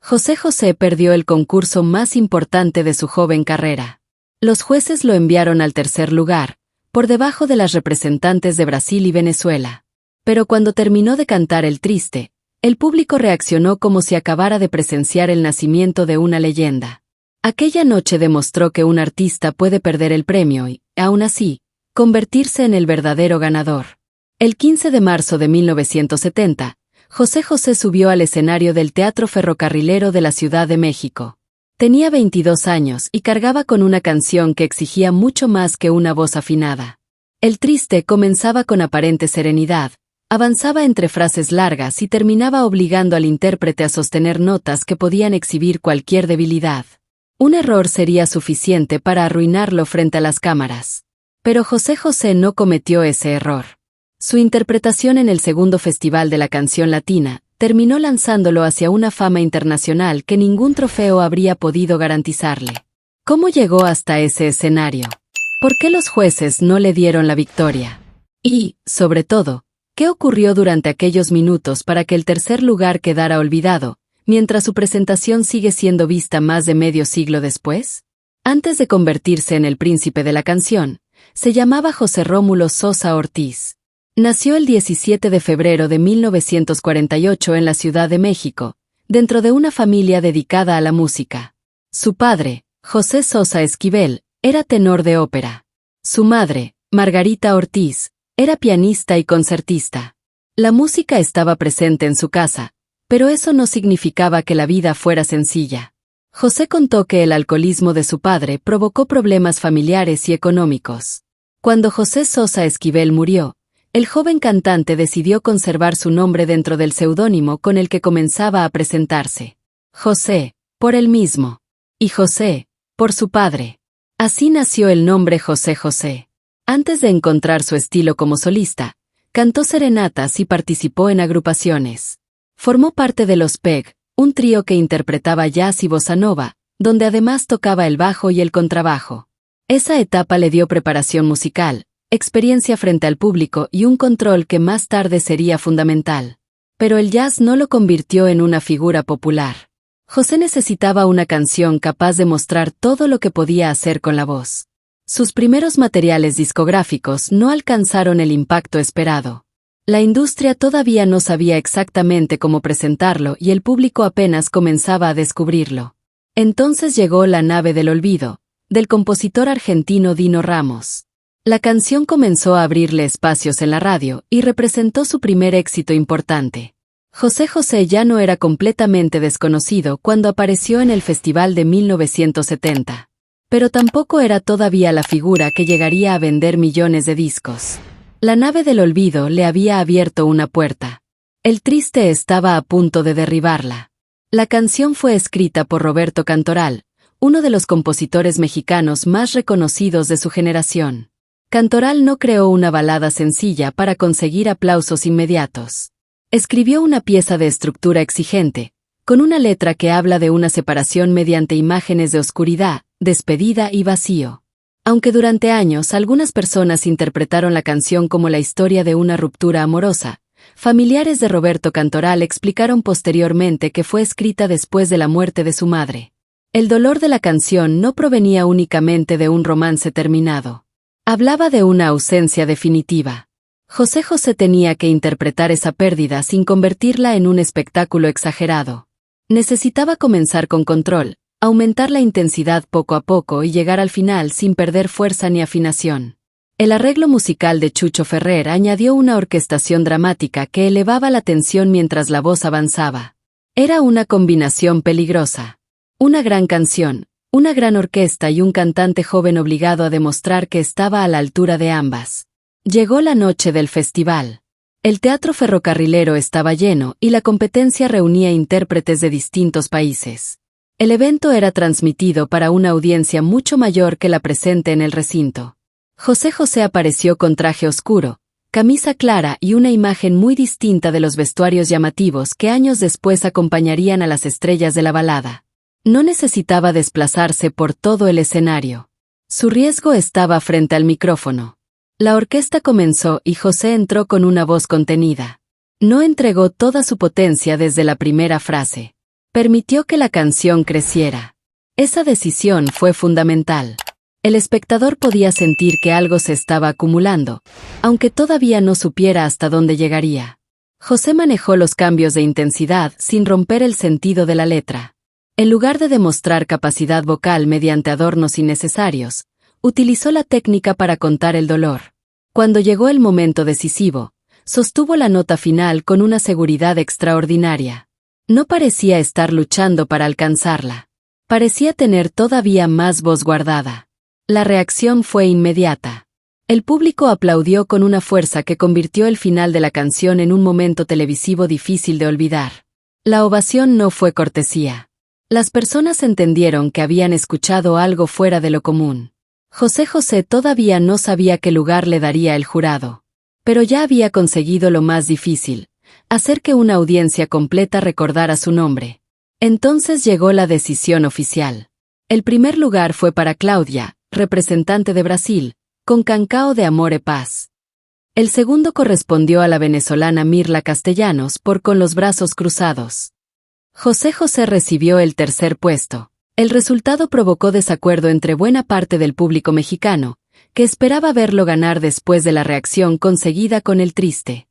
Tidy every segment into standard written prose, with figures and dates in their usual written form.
José José perdió el concurso más importante de su joven carrera. Los jueces lo enviaron al tercer lugar, por debajo de las representantes de Brasil y Venezuela. Pero cuando terminó de cantar El Triste, el público reaccionó como si acabara de presenciar el nacimiento de una leyenda. Aquella noche demostró que un artista puede perder el premio y, aún así, convertirse en el verdadero ganador. El 15 de marzo de 1970, José José subió al escenario del Teatro Ferrocarrilero de la Ciudad de México. Tenía 22 años y cargaba con una canción que exigía mucho más que una voz afinada. El Triste comenzaba con aparente serenidad, avanzaba entre frases largas y terminaba obligando al intérprete a sostener notas que podían exhibir cualquier debilidad. Un error sería suficiente para arruinarlo frente a las cámaras. Pero José José no cometió ese error. Su interpretación en el segundo Festival de la Canción Latina terminó lanzándolo hacia una fama internacional que ningún trofeo habría podido garantizarle. ¿Cómo llegó hasta ese escenario? ¿Por qué los jueces no le dieron la victoria? Y, sobre todo, ¿qué ocurrió durante aquellos minutos para que el tercer lugar quedara olvidado, mientras su presentación sigue siendo vista más de medio siglo después? Antes de convertirse en el príncipe de la canción, se llamaba José Rómulo Sosa Ortiz. Nació el 17 de febrero de 1948 en la Ciudad de México, dentro de una familia dedicada a la música. Su padre, José Sosa Esquivel, era tenor de ópera. Su madre, Margarita Ortiz, era pianista y concertista. La música estaba presente en su casa, pero eso no significaba que la vida fuera sencilla. José contó que el alcoholismo de su padre provocó problemas familiares y económicos. Cuando José Sosa Esquivel murió, el joven cantante decidió conservar su nombre dentro del seudónimo con el que comenzaba a presentarse. José, por él mismo, y José, por su padre. Así nació el nombre José José. Antes de encontrar su estilo como solista, cantó serenatas y participó en agrupaciones. Formó parte de los PEG, un trío que interpretaba jazz y bossa nova, donde además tocaba el bajo y el contrabajo. Esa etapa le dio preparación musical, experiencia frente al público y un control que más tarde sería fundamental. Pero el jazz no lo convirtió en una figura popular. José necesitaba una canción capaz de mostrar todo lo que podía hacer con la voz. Sus primeros materiales discográficos no alcanzaron el impacto esperado. La industria todavía no sabía exactamente cómo presentarlo y el público apenas comenzaba a descubrirlo. Entonces llegó La nave del olvido, del compositor argentino Dino Ramos. La canción comenzó a abrirle espacios en la radio y representó su primer éxito importante. José José ya no era completamente desconocido cuando apareció en el Festival de 1970. Pero tampoco era todavía la figura que llegaría a vender millones de discos. La nave del olvido le había abierto una puerta. El Triste estaba a punto de derribarla. La canción fue escrita por Roberto Cantoral, uno de los compositores mexicanos más reconocidos de su generación. Cantoral no creó una balada sencilla para conseguir aplausos inmediatos. Escribió una pieza de estructura exigente, con una letra que habla de una separación mediante imágenes de oscuridad, despedida y vacío. Aunque durante años algunas personas interpretaron la canción como la historia de una ruptura amorosa, familiares de Roberto Cantoral explicaron posteriormente que fue escrita después de la muerte de su madre. El dolor de la canción no provenía únicamente de un romance terminado. Hablaba de una ausencia definitiva. José José tenía que interpretar esa pérdida sin convertirla en un espectáculo exagerado. Necesitaba comenzar con control, aumentar la intensidad poco a poco y llegar al final sin perder fuerza ni afinación. El arreglo musical de Chucho Ferrer añadió una orquestación dramática que elevaba la tensión mientras la voz avanzaba. Era una combinación peligrosa. Una gran canción, una gran orquesta y un cantante joven obligado a demostrar que estaba a la altura de ambas. Llegó la noche del festival. El Teatro Ferrocarrilero estaba lleno y la competencia reunía intérpretes de distintos países. El evento era transmitido para una audiencia mucho mayor que la presente en el recinto. José José apareció con traje oscuro, camisa clara y una imagen muy distinta de los vestuarios llamativos que años después acompañarían a las estrellas de la balada. No necesitaba desplazarse por todo el escenario. Su riesgo estaba frente al micrófono. La orquesta comenzó y José entró con una voz contenida. No entregó toda su potencia desde la primera frase. Permitió que la canción creciera. Esa decisión fue fundamental. El espectador podía sentir que algo se estaba acumulando, aunque todavía no supiera hasta dónde llegaría. José manejó los cambios de intensidad sin romper el sentido de la letra. En lugar de demostrar capacidad vocal mediante adornos innecesarios, utilizó la técnica para contar el dolor. Cuando llegó el momento decisivo, sostuvo la nota final con una seguridad extraordinaria. No parecía estar luchando para alcanzarla. Parecía tener todavía más voz guardada. La reacción fue inmediata. El público aplaudió con una fuerza que convirtió el final de la canción en un momento televisivo difícil de olvidar. La ovación no fue cortesía. Las personas entendieron que habían escuchado algo fuera de lo común. José todavía no sabía qué lugar le daría el jurado. Pero ya había conseguido lo más difícil, hacer que una audiencia completa recordara su nombre. Entonces llegó la decisión oficial. El primer lugar fue para Cláudia, representante de Brasil, con Cancao de Amor e Paz. El segundo correspondió a la venezolana Mirla Castellanos por Con los brazos cruzados. José recibió el tercer puesto. El resultado provocó desacuerdo entre buena parte del público mexicano, que esperaba verlo ganar después de la reacción conseguida con El Triste.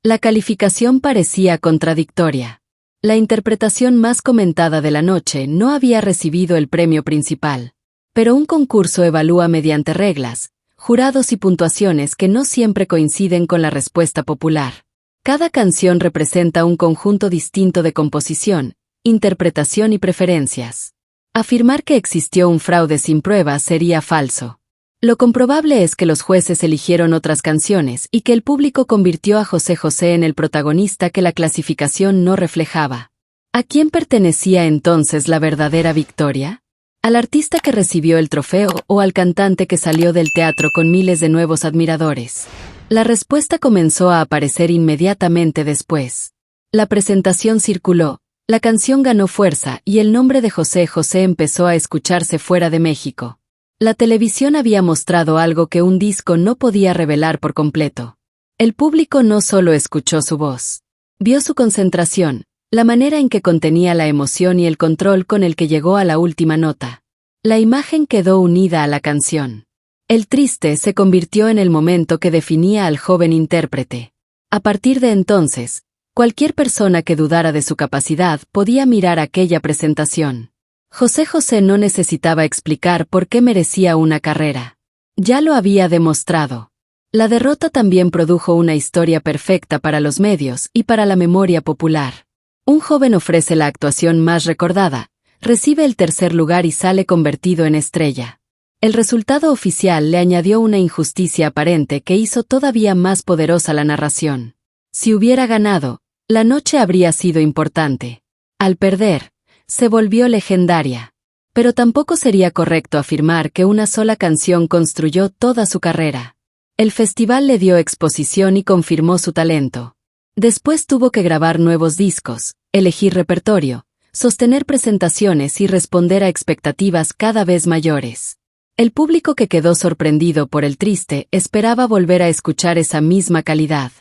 La calificación parecía contradictoria. La interpretación más comentada de la noche no había recibido el premio principal. Pero un concurso evalúa mediante reglas, jurados y puntuaciones que no siempre coinciden con la respuesta popular. Cada canción representa un conjunto distinto de composición, interpretación y preferencias. Afirmar que existió un fraude sin pruebas sería falso. Lo comprobable es que los jueces eligieron otras canciones y que el público convirtió a José en el protagonista que la clasificación no reflejaba. ¿A quién pertenecía entonces la verdadera victoria? ¿Al artista que recibió el trofeo o al cantante que salió del teatro con miles de nuevos admiradores? La respuesta comenzó a aparecer inmediatamente después. La presentación circuló, la canción ganó fuerza y el nombre de José empezó a escucharse fuera de México. La televisión había mostrado algo que un disco no podía revelar por completo. El público no solo escuchó su voz, vio su concentración, la manera en que contenía la emoción y el control con el que llegó a la última nota. La imagen quedó unida a la canción. El Triste se convirtió en el momento que definía al joven intérprete. A partir de entonces, cualquier persona que dudara de su capacidad podía mirar aquella presentación. José no necesitaba explicar por qué merecía una carrera. Ya lo había demostrado. La derrota también produjo una historia perfecta para los medios y para la memoria popular. Un joven ofrece la actuación más recordada, recibe el tercer lugar y sale convertido en estrella. El resultado oficial le añadió una injusticia aparente que hizo todavía más poderosa la narración. Si hubiera ganado, la noche habría sido importante. Al perder, se volvió legendaria. Pero tampoco sería correcto afirmar que una sola canción construyó toda su carrera. El festival le dio exposición y confirmó su talento. Después tuvo que grabar nuevos discos, elegir repertorio, sostener presentaciones y responder a expectativas cada vez mayores. El público que quedó sorprendido por El Triste esperaba volver a escuchar esa misma calidad.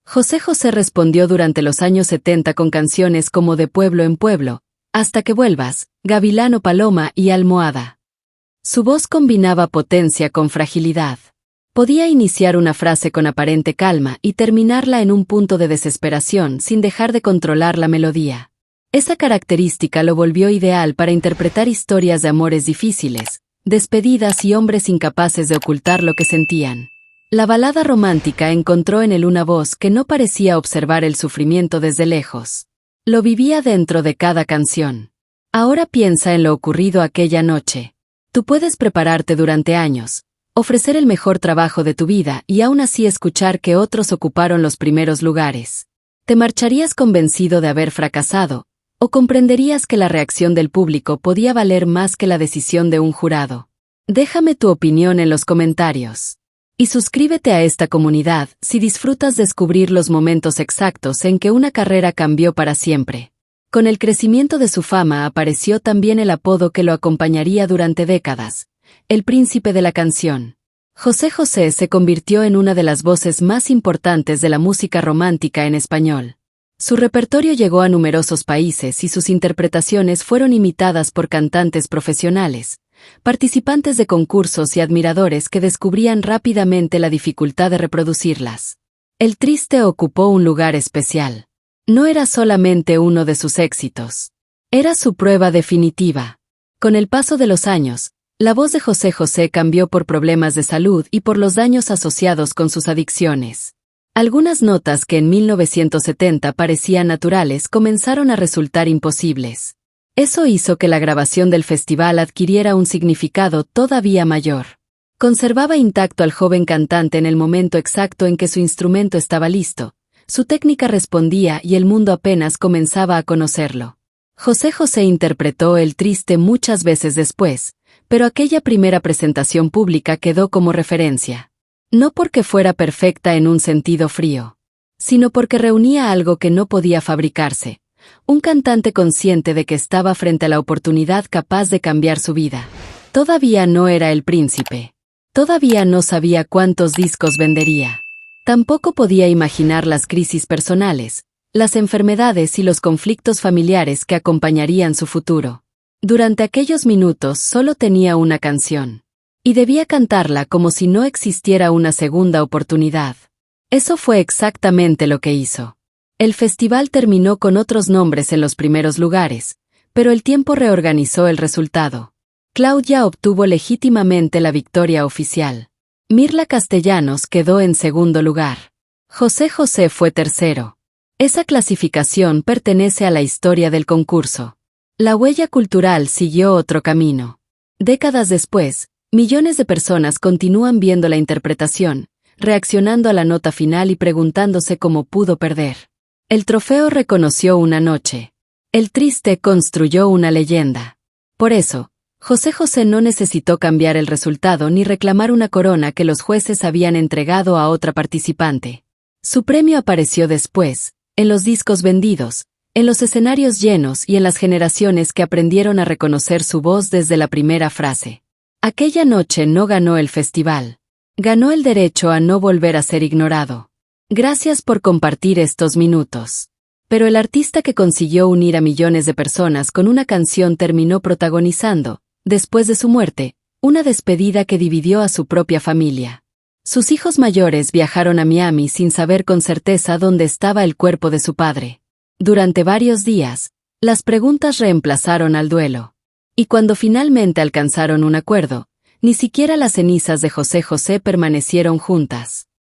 José respondió durante los años 70 con canciones como De pueblo en pueblo, Hasta que vuelvas, Gavilán o Paloma y Almohada. Su voz combinaba potencia con fragilidad. Podía iniciar una frase con aparente calma y terminarla en un punto de desesperación sin dejar de controlar la melodía. Esa característica lo volvió ideal para interpretar historias de amores difíciles, despedidas y hombres incapaces de ocultar lo que sentían. La balada romántica encontró en él una voz que no parecía observar el sufrimiento desde lejos. Lo vivía dentro de cada canción. Ahora piensa en lo ocurrido aquella noche. Tú puedes prepararte durante años, ofrecer el mejor trabajo de tu vida y aún así escuchar que otros ocuparon los primeros lugares. ¿Te marcharías convencido de haber fracasado, o comprenderías que la reacción del público podía valer más que la decisión de un jurado? Déjame tu opinión en los comentarios. Y suscríbete a esta comunidad si disfrutas descubrir los momentos exactos en que una carrera cambió para siempre. Con el crecimiento de su fama apareció también el apodo que lo acompañaría durante décadas: el príncipe de la canción. José se convirtió en una de las voces más importantes de la música romántica en español. Su repertorio llegó a numerosos países y sus interpretaciones fueron imitadas por cantantes profesionales, participantes de concursos y admiradores que descubrían rápidamente la dificultad de reproducirlas. El Triste ocupó un lugar especial. No era solamente uno de sus éxitos. Era su prueba definitiva. Con el paso de los años, la voz de José José cambió por problemas de salud y por los daños asociados con sus adicciones. Algunas notas que en 1970 parecían naturales comenzaron a resultar imposibles. Eso hizo que la grabación del festival adquiriera un significado todavía mayor. Conservaba intacto al joven cantante en el momento exacto en que su instrumento estaba listo, su técnica respondía y el mundo apenas comenzaba a conocerlo. José José interpretó El Triste muchas veces después, pero aquella primera presentación pública quedó como referencia. No porque fuera perfecta en un sentido frío, sino porque reunía algo que no podía fabricarse, un cantante consciente de que estaba frente a la oportunidad capaz de cambiar su vida. Todavía no era el príncipe. Todavía no sabía cuántos discos vendería. Tampoco podía imaginar las crisis personales, las enfermedades y los conflictos familiares que acompañarían su futuro. Durante aquellos minutos solo tenía una canción. Y debía cantarla como si no existiera una segunda oportunidad. Eso fue exactamente lo que hizo. El festival terminó con otros nombres en los primeros lugares, pero el tiempo reorganizó el resultado. Claudia obtuvo legítimamente la victoria oficial. Mirla Castellanos quedó en segundo lugar. José José fue tercero. Esa clasificación pertenece a la historia del concurso. La huella cultural siguió otro camino. Décadas después, millones de personas continúan viendo la interpretación, reaccionando a la nota final y preguntándose cómo pudo perder. El trofeo reconoció una noche. El Triste construyó una leyenda. Por eso, José José no necesitó cambiar el resultado ni reclamar una corona que los jueces habían entregado a otra participante. Su premio apareció después, en los discos vendidos, en los escenarios llenos y en las generaciones que aprendieron a reconocer su voz desde la primera frase. Aquella noche no ganó el festival. Ganó el derecho a no volver a ser ignorado. Gracias por compartir estos minutos. Pero el artista que consiguió unir a millones de personas con una canción terminó protagonizando, después de su muerte, una despedida que dividió a su propia familia. Sus hijos mayores viajaron a Miami sin saber con certeza dónde estaba el cuerpo de su padre. Durante varios días, las preguntas reemplazaron al duelo. Y cuando finalmente alcanzaron un acuerdo, ni siquiera las cenizas de José José permanecieron juntas.